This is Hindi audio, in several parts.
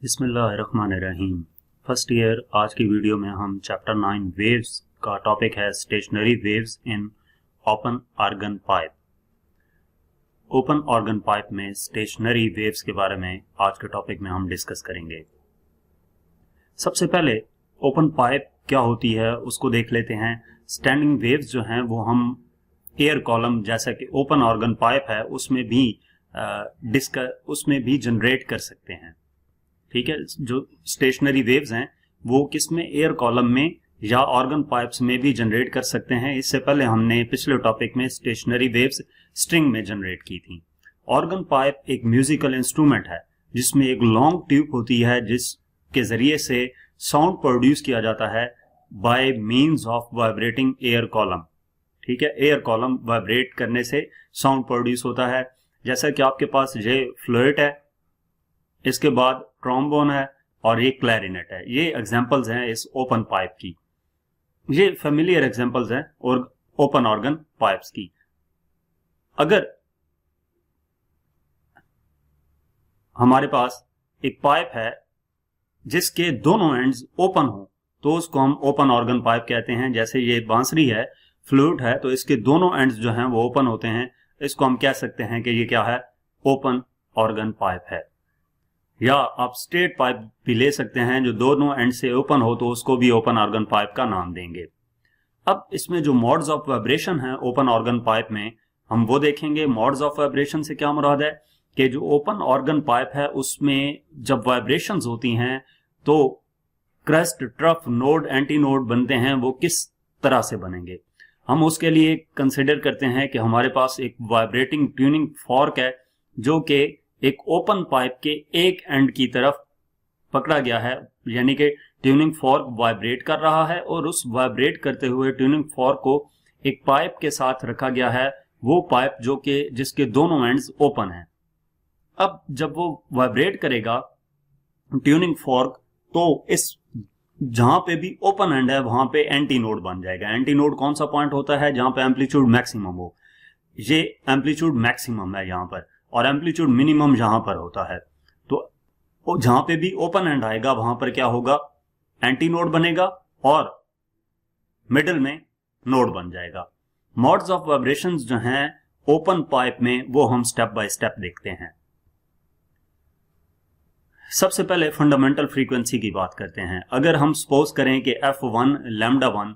बिस्मिल्लाहिर्रहमानिर्रहीम। फर्स्ट ईयर आज की वीडियो में हम चैप्टर 9 वेव्स का टॉपिक है stationary waves in open organ pipe. Open organ pipe में स्टेशनरी वेव्स के बारे में आज के टॉपिक में हम डिस्कस करेंगे। सबसे पहले ओपन पाइप क्या होती है उसको देख लेते हैं। स्टैंडिंग वेव्स जो हैं वो हम एयर कॉलम जैसा कि ओपन ऑर्गन पाइप है उसमें भी जनरेट कर सकते हैं। ठीक है, जो स्टेशनरी वेव्स हैं वो किसमें, एयर कॉलम में या ऑर्गन पाइप्स में भी जनरेट कर सकते हैं। इससे पहले हमने पिछले टॉपिक में स्टेशनरी वेव्स स्ट्रिंग में जनरेट की थी। ऑर्गन पाइप एक म्यूजिकल इंस्ट्रूमेंट है जिसमें एक लॉन्ग ट्यूब होती है जिसके जरिए से साउंड प्रोड्यूस किया जाता है by means of vibrating air column. ठीक है, एयर कॉलम वाइब्रेट करने से साउंड प्रोड्यूस होता है। जैसा कि आपके पास ये फ्लूट है, इसके बाद ट्रॉम्बोन है और ये क्लैरिनेट है। ये एग्जांपल्स हैं इस ओपन पाइप की, ये फेमिलियर एग्जांपल्स हैं और ओपन ऑर्गन पाइप्स की। अगर हमारे पास एक पाइप है जिसके दोनों एंड्स ओपन हो तो उसको हम ओपन ऑर्गन पाइप कहते हैं। जैसे ये बांसुरी है, फ्लूट है, तो इसके दोनों एंड्स जो हैं वो ओपन होते हैं। इसको हम कह सकते हैं कि ये क्या है, ओपन ऑर्गन पाइप है। या आप स्ट्रेट पाइप भी ले सकते हैं जो दोनों एंड से ओपन हो तो उसको भी ओपन ऑर्गन पाइप का नाम देंगे। अब इसमें जो मोड्स ऑफ वाइब्रेशन है ओपन ऑर्गन पाइप में हम वो देखेंगे। मोड्स ऑफ वाइब्रेशन से क्या मुराद है कि जो ओपन ऑर्गन पाइप है उसमें जब वाइब्रेशंस होती हैं तो crust, trough, node, anti node बनते हैं, वो किस तरह से बनेंगे हम उसके लिए कंसिडर करते हैं कि हमारे पास एक वाइब्रेटिंग ट्यूनिंग फॉर्क है जो कि एक ओपन पाइप के एक एंड की तरफ पकड़ा गया है, यानी कि ट्यूनिंग फॉर्क वाइब्रेट कर रहा है और उस वाइब्रेट करते हुए ट्यूनिंग फॉर्क को एक पाइप के साथ रखा गया है, वो पाइप जो कि जिसके दोनों एंड्स ओपन हैं। अब जब वो वाइब्रेट करेगा ट्यूनिंग फॉर्क तो इस जहां पे भी ओपन एंड है वहां पे एंटी नोड बन जाएगा। एंटी नोड कौन सा पॉइंट होता है, जहां पे एम्पलीट्यूड मैक्सिमम हो। ये एम्पलीट्यूड मैक्सिमम है यहां पर और एम्पलीट्यूड मिनिमम यहां पर होता है। तो जहां पे भी ओपन एंड आएगा वहां पर क्या होगा, एंटी नोड बनेगा और मिडिल में नोड बन जाएगा। मोड्स ऑफ वाइब्रेशंस जो हैं ओपन पाइप में वो हम स्टेप बाय स्टेप देखते हैं। सबसे पहले फंडामेंटल फ्रीक्वेंसी की बात करते हैं। अगर हम सपोज करें कि f1 लैम्डा 1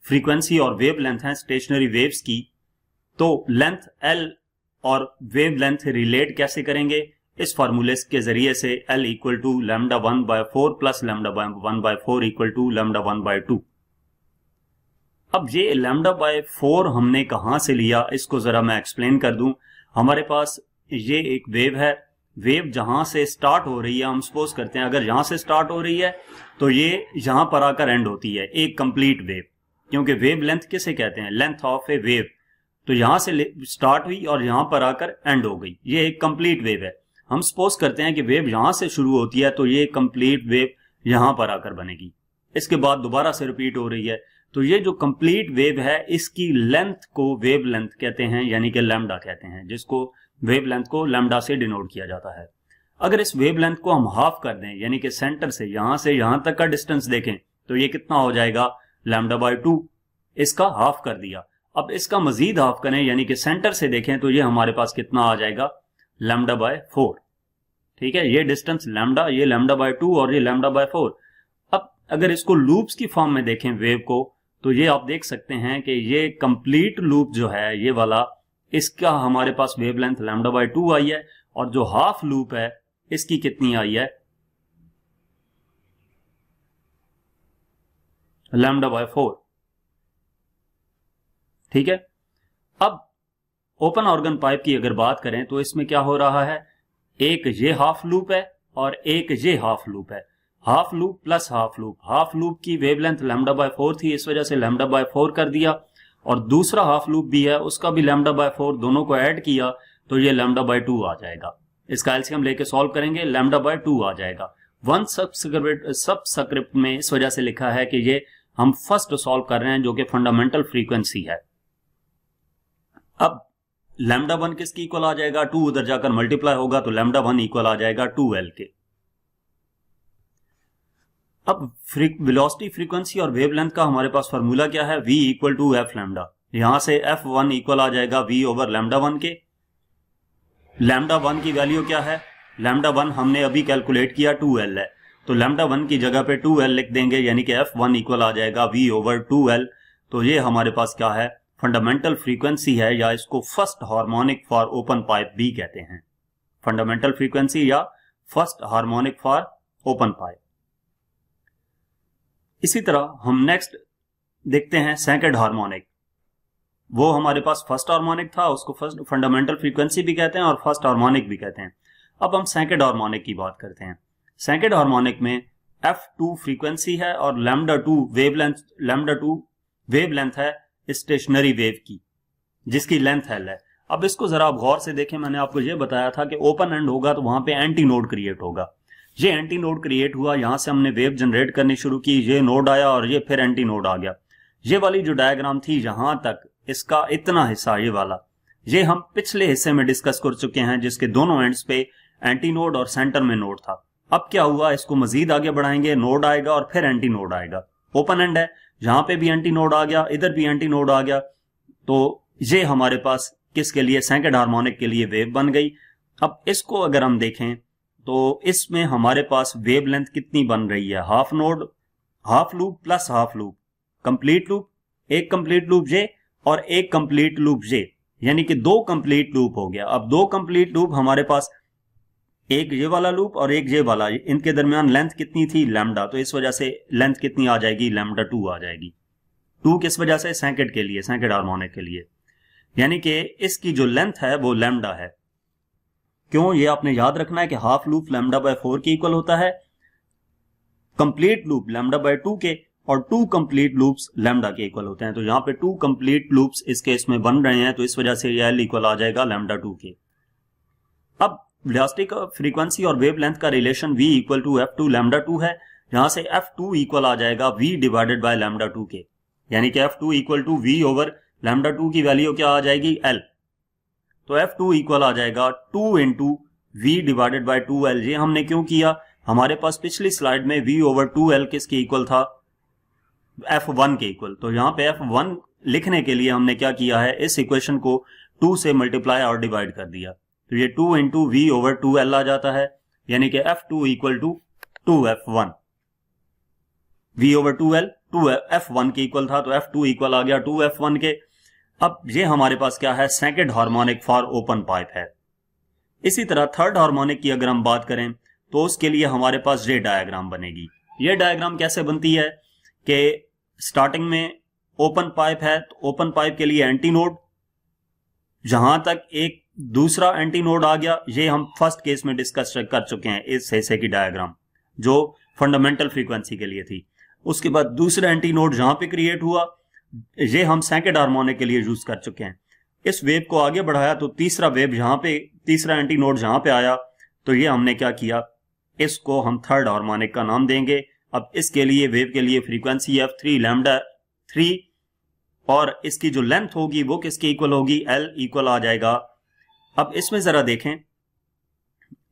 फ्रीक्वेंसी और वेव लेंथ है स्टेशनरी वेव्स की, तो लेंथ l और वेव लेंथ रिलेट कैसे करेंगे, इस फार्मूले के जरिए से L equal to lambda 1/4 plus lambda 1/4 equal to lambda 1/2। अब ये लैम्डा बाय 4 हमने कहां से लिया इसको जरा मैं एक्सप्लेन कर दूं। हमारे पास ये एक वेव है, वेव जहां से स्टार्ट हो रही है, हम सपोज करते हैं अगर यहां से स्टार्ट हो रही है तो ये यहां पर आकर एंड होती है, एक कंप्लीट वेव। क्योंकि वेव लेंथ किसे कहते हैं, लेंथ ऑफ ए वेव। तो यहां से स्टार्ट हुई और यहां पर आकर एंड हो गई, ये एक कंप्लीट वेव है। हम सपोज करते हैं कि वेव यहां से शुरू होती है तो ये कंप्लीट वेव यहां पर आकर बनेगी, इसके बाद दोबारा से रिपीट हो रही है। तो ये जो कंप्लीट वेव है इसकी लेंथ को वेव लेंथ कहते हैं, यानी कि लैम्डा कहते हैं, जिसको वेव लेंथ को लैम्डा से डिनोट किया जाता है। अगर इस वेव लेंथ को हम हाफ कर दें, यानी कि सेंटर से यहां तक का डिस्टेंस देखें तो ये कितना हो जाएगा, लैम्डा बाय 2। इसका हाफ कर दिया। अब इसका मजीद हाफ करें यानी कि सेंटर से देखें तो ये हमारे पास कितना आ जाएगा, लैम्डा बाय 4। ठीक है, ये डिस्टेंस लैम्डा, ये लैम्डा बाय 2 और ये लैम्डा बाय 4। अब अगर इसको लूप्स की फॉर्म में देखें वेव को, तो ये आप देख सकते हैं कि ये कंप्लीट लूप जो है ये वाला, इसका हमारे पास वेवलेंथ लैम्डा बाय 2 आई है और जो हाफ लूप है इसकी कितनी आई है, लैम्डा बाय 4। ठीक है, अब ओपन ऑर्गन पाइप की अगर बात करें तो इसमें क्या हो रहा है, एक ये हाफ लूप है और एक ये हाफ लूप है। Half loop plus half loop, half loop की वेवलेंथ लैम्डा बाय 4 थी, इस वजह से लैम्डा बाय 4 कर दिया, और दूसरा हाफ लूप भी है उसका भी लैम्डा बाय 4, दोनों को ऐड किया तो ये लैम्डा बाय 2 आ जाएगा। इसका एलसीएम लेके सॉल्व करेंगे, लैम्डा बाय 2 आ जाएगा। वन सबस्क्रिप्ट में इस वजह से लिखा है कि ये हम फर्स्ट सॉल्व कर रहे हैं जो कि फंडामेंटल फ्रीक्वेंसी है। अब लैम्डा 1 किसकी इक्वल आ जाएगा, 2 उधर जाकर मल्टीप्लाई होगा तो लैम्डा 1 इक्वल आ जाएगा 2L के। अब वेलोसिटी, फ्रीक्वेंसी और वेवलेंथ का हमारे पास फार्मूला क्या है, v equal to f lambda. यहां से f1 इक्वल आ जाएगा v ओवर लैम्डा 1 के। लैम्डा 1 की वैल्यू क्या है, लैम्डा 1 हमने अभी कैलकुलेट किया 2l है, तो लैम्डा 1 की जगह पे 2l लिख देंगे, यानी कि f1 इक्वल आ जाएगा v ओवर 2l। तो ये हमारे पास क्या है, फंडामेंटल फ्रीक्वेंसी है, या इसको first harmonic for open pipe भी कहते हैं। फंडामेंटल फ्रीक्वेंसी या first harmonic for open pipe. इसी तरह हम नेक्स्ट देखते हैं सेकंड हार्मोनिक। वो हमारे पास फर्स्ट हार्मोनिक था, उसको फर्स्ट फंडामेंटल फ्रीक्वेंसी भी कहते हैं और फर्स्ट हार्मोनिक भी कहते हैं। अब हम सेकंड हार्मोनिक की बात करते हैं। सेकंड हार्मोनिक में f2 फ्रीक्वेंसी है और लैम्डा 2 वेवलेंथ है स्टेशनरी वेव की, जिसकी लेंथ l है। अब इसको जरा आप गौर से देखें, मैंने आपको ये बताया था कि ओपन एंड होगा तो वहां पे एंटी नोड क्रिएट होगा। ये एंटी नोड क्रिएट हुआ, यहां से हमने वेव जनरेट करनी शुरू की, ये नोड आया और ये फिर एंटी नोड आ गया। ये वाली जो डायग्राम थी यहां तक, इसका इतना हिस्सा ये वाला, ये हम पिछले हिस्से में डिस्कस कर चुके हैं, जिसके दोनों एंड्स पे एंटी नोड और सेंटर में नोड था। अब क्या हुआ, इसको मजीद आगे बढ़ाएंगे, नोड आएगा और फिर एंटी नोड आएगा। ओपन एंड है, यहां पे भी एंटी नोड आ गया, इधर भी एंटी नोड आ गया। तो ये हमारे पास किसके लिए, सेकंड हार्मोनिक के लिए वेव बन गई। अब इसको अगर हम देखें तो इसमें हमारे पास वेव लेंथ कितनी बन रही है, half node, half loop plus half loop, complete loop, एक कंप्लीट लूप जे और एक कंप्लीट लूप जे, यानी कि 2 कंप्लीट लूप हो गया। अब 2 कंप्लीट लूप हमारे पास, एक ये वाला लूप और एक ये वाला, इनके दरमियान लेंथ कितनी थी, लैम्डा, तो इस वजह से लेंथ कितनी आ जाएगी, लैम्डा 2 आ जाएगी। 2 किस वजह से, सेकंड के लिए, सेकंड हार्मोनिक के लिए, यानी कि इसकी जो लेंथ है वो लैम्डा है। क्यों, ये आपने याद रखना है कि हाफ लूप लैम्डा बाय 4 के इक्वल होता है, कंप्लीट लूप लैम्डा बाय 2 के, और 2 कंप्लीट लूप्स लैम्डा के इक्वल होते हैं। तो यहां पे 2 कंप्लीट लूप्स इस केस में बन रहे हैं, तो इस वजह से ये L इक्वल आ जाएगा लैम्डा 2 के। अब वेलोसिटी का, फ्रीक्वेंसी और वेवलेंथ का relation v equal to f2 lambda 2 है। यहां से f2 इक्वल आ जाएगा v डिवाइडेड बाय लैम्डा 2 के, यानी कि f2 equal to v over lambda 2 की वैल्यू क्या आ जाएगी, L। तो f2 इक्वल आ जाएगा 2 into v divided by 2L। ये हमने क्यों किया, हमारे पास पिछली स्लाइड में v ओवर 2L किसके इक्वल था, f1 के इक्वल। तो यहां पे f1 लिखने के लिए हमने क्या किया है, इस इक्वेशन को 2 से मल्टीप्लाई और डिवाइड कर दिया, तो ये 2 इंटू v ओवर 2L आ जाता है, यानी कि f2 equal to 2f1। v over 2L 2f1 के इक्वल था, तो f2 इक्वल आ गया 2f1 के। अब ये हमारे पास क्या है, second harmonic for open pipe है। इसी तरह थर्ड हार्मोनिक की अगर हम बात करें तो उसके लिए हमारे पास ये डायग्राम बनेगी। ये डायग्राम कैसे बनती है कि स्टार्टिंग में ओपन पाइप है, तो ओपन पाइप के लिए एंटी नोड, जहां तक एक दूसरा एंटी नोड आ गया, ये हम फर्स्ट केस में डिस्कस कर चुके हैं, इस हिस्से की डायग्राम जो फंडामेंटल फ्रीक्वेंसी के लिए थी। उसके बाद दूसरा एंटी नोड जहां पे क्रिएट हुआ, ये हम सेकंड हार्मोनिक के लिए यूज कर चुके हैं। इस वेव को आगे बढ़ाया तो तीसरा वेव यहां पे, तीसरा एंटी नोड जहां पे आया, तो ये हमने क्या किया, इसको हम थर्ड हार्मोनिक का नाम देंगे। अब इसके लिए वेव के लिए फ्रीक्वेंसी f3 लैम्डा 3 और इसकी जो लेंथ होगी वो किसके इक्वल होगी, L इक्वल आ जाएगा। अब इसमें जरा देखें,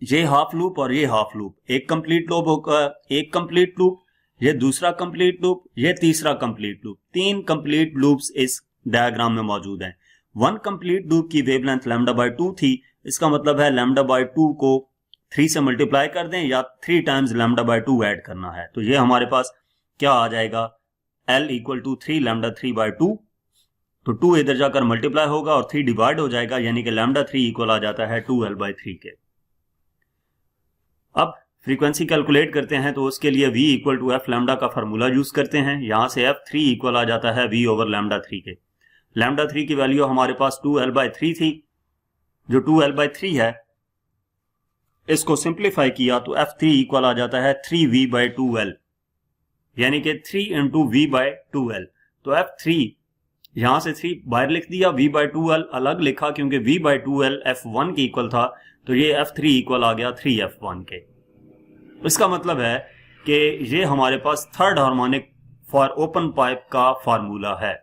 ये हाफ लूप और ये हाफ लूप, एक कंप्लीट लूप होगा, एक कंप्लीट लूप, ये दूसरा कंप्लीट लूप, ये तीसरा कंप्लीट लूप, 3 कंप्लीट लूप्स इस डायग्राम में मौजूद हैं। 1 कंप्लीट लूप की वेवलेंथ लैम्डा बाय 2 थी, इसका मतलब है लैम्डा बाय 2 को 3 से मल्टीप्लाई कर दें या 3 टाइम्स लैम्डा बाय 2 ऐड करना है, तो ये हमारे पास क्या आ जाएगा, L equal to 3 lambda 3 by 2। तो 2 इधर जाकर मल्टीप्लाई होगा और 3 डिवाइड हो जाएगा, यानी कि लैम्डा 3 इक्वल आ जाता है 2L बाय 3 के। अब फ्रीक्वेंसी कैलकुलेट करते हैं, तो उसके लिए v equal to f lambda का फार्मूला यूज करते हैं। यहां से f3 इक्वल आ जाता है v ओवर लैम्डा 3 के। लैम्डा 3 की वैल्यू हमारे पास 2L बाय 3 थी, जो 2L बाय 3 है, इसको सिंप्लीफाई किया तो f3 इक्वल आ जाता है 3v बाय 2L, यानी कि 3 इंटू v बाय 2L। तो f3 यहां से 3 बाहर लिख दिया, v बाय 2L अलग लिखा क्योंकि v बाय 2L f1 के इक्वल था, तो ये f3 इक्वल आ गया 3f1 के। इसका मतलब है कि ये हमारे पास third harmonic for open pipe का फार्मूला है।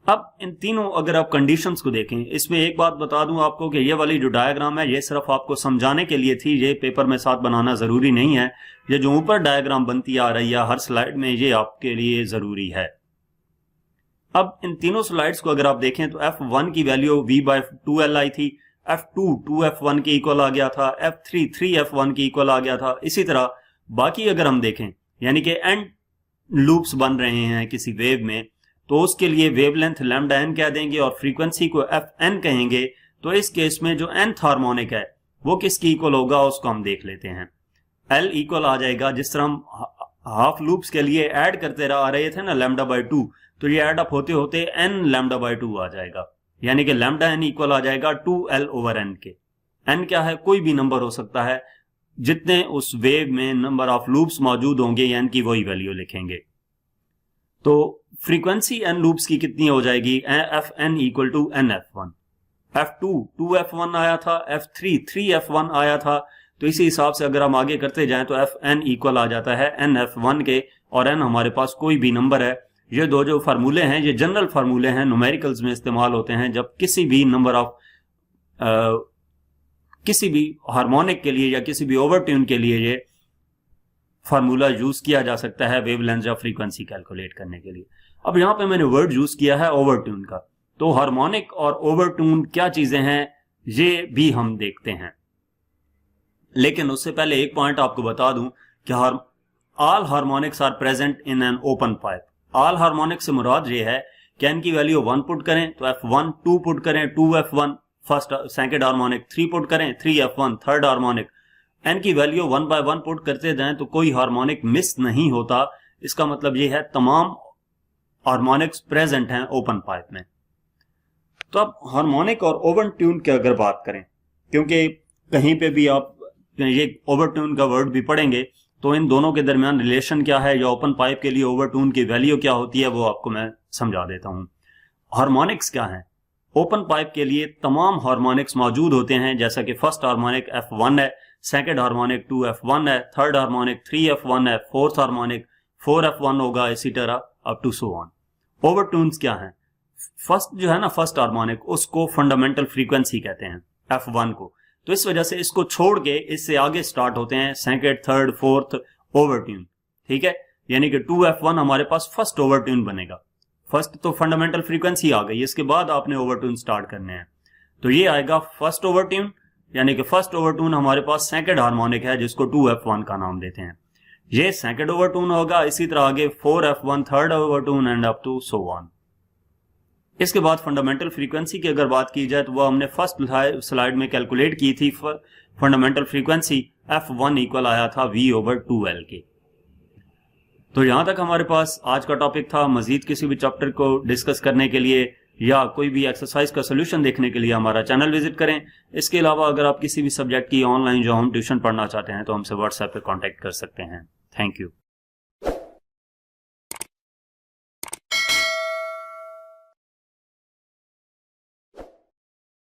अब इन तीनों अगर आप कंडीशंस को देखें, इसमें एक बात बता दूं आपको कि ये वाली जो डायग्राम है ये सिर्फ आपको समझाने के लिए थी, ये पेपर में साथ बनाना जरूरी नहीं है। ये जो ऊपर डायग्राम बनती आ रही है हर स्लाइड में, ये आपके लिए जरूरी है। अब इन तीनों स्लाइड्स को अगर आप देखें तो F1 की वैल्यू V/2L आई थी, F2 2F1 के इक्वल आ गया था, F3 3F1 के इक्वल आ गया था। इसी तरह बाकी अगर हम देखें, यानी कि एंड लूप्स बन रहे हैं किसी वेव में, तो उसके लिए वेवलेंथ लैम्डा एन कह देंगे और फ्रीक्वेंसी को Fn कहेंगे। तो इस केस में जो nth हार्मोनिक है वो किसकी इक्वल होगा उसको हम देख लेते हैं। L इक्वल आ जाएगा, जिस तरह हम हाफ लूप्स के लिए ऐड करते आ रहे थे ना λ/2, तो ये ऐड अप होते होते n λ/2 आ जाएगा, यानी कि लैम्डा एन इक्वल आ जाएगा 2L/n के। n क्या है, कोई भी नंबर हो सकता है, जितने उस वेव में नंबर ऑफ लूप्स मौजूद होंगे n की वही वैल्यू लिखेंगे। तो फ्रीक्वेंसी n लूप्स की कितनी हो जाएगी, Fn equal to nF1। F2 2F1 आया था, F3 3F1 आया था, तो इसी हिसाब से अगर हम आगे करते जाएं तो Fn इक्वल आ जाता है nF1 के, और n हमारे पास कोई भी नंबर है। ये दो जो फार्मूले हैं ये जनरल फार्मूले हैं, न्यूमेरिकल्स में इस्तेमाल होते हैं जब किसी भी नंबर ऑफ किसी भी हार्मोनिक के लिए या किसी भी ओवरट्यून के लिए ये फार्मूला यूज किया जा सकता है वेवलेंथ या फ्रीक्वेंसी कैलकुलेट करने के लिए। अब यहां पे मैंने वर्ड यूज किया है ओवरट्यून का, तो हार्मोनिक और ओवरट्यून क्या चीजें हैं ये भी हम देखते हैं। लेकिन उससे पहले एक पॉइंट आपको बता दूं कि all harmonics are present in an open pipe. All harmonic से मुराद ये है कि n की वैल्यू 1 पुट करें तो F1, 2 पुट करें 2F1, first second harmonic, 3 put करें 3F1 थर्ड हार्मोनिक। n की वैल्यू 1 बाय 1 पुट करते जाएं तो कोई हार्मोनिक मिस नहीं होता। इसका मतलब ये है तमाम हार्मोनिक्स प्रेजेंट हैं ओपन पाइप में। तो अब हार्मोनिक और ओवरट्यून की अगर बात करें, क्योंकि कहीं पे भी आप ये ओवरट्यून का वर्ड भी पढ़ेंगे तो इन दोनों के दरमियान रिलेशन क्या है या ओपन पाइप के लिए ओवरट्यून की वैल्यू क्या होती है वो आपको मैं समझा देता हूं। हार्मोनिक्स क्या है, ओपन पाइप के लिए तमाम हार्मोनिक्स मौजूद होते हैं, जैसा कि फर्स्ट हार्मोनिक F1 है, सेकंड हार्मोनिक 2F1 है, थर्ड हार्मोनिक 3F1 है, फोर्थ हार्मोनिक 4F1 होगा, इसी तरह अप टू सो ऑन। ओवरट्यून्स क्या है, फर्स्ट जो है ना फर्स्ट हार्मोनिक, उसको फंडामेंटल फ्रीक्वेंसी कहते हैं F1 को, तो इस वजह से इसको छोड़ के इससे आगे स्टार्ट होते हैं सेकंड थर्ड फोर्थ ओवरट्यून। ठीक है, यानी कि 2F1 हमारे पास फर्स्ट ओवरट्यून बनेगा। फर्स्ट तो फंडामेंटल फ्रीक्वेंसी आ गई, इसके बाद आपने ओवरट्यून स्टार्ट करने हैं, तो ये आएगा फर्स्ट ओवरट्यून, यानी कि फर्स्ट ओवरट्यून हमारे पास सेकंड हार्मोनिक है जिसको 2F1 का नाम देते हैं, ये सेकंड ओवरट्यून होगा। इसी तरह आगे 4F1 third overtone and up to so on. इसके बाद फंडामेंटल फ्रीक्वेंसी की अगर बात की जाए तो वो हमने फर्स्ट स्लाइड में कैलकुलेट की थी। फंडामेंटल फ्रीक्वेंसी F1 इक्वल आया था V/2L के। तो यहां तक हमारे पास आज का टॉपिक था। मजीद किसी भी चैप्टर को डिस्कस करने के लिए या कोई भी एक्सरसाइज का सोल्यूशन देखने के लिए हमारा चैनल विजिट करें। इसके अलावा अगर आप किसी भी सब्जेक्ट की ऑनलाइन जो हम ट्यूशन पढ़ना चाहते हैं तो हमसे व्हाट्सएप पे कांटेक्ट कर सकते हैं। Thank you.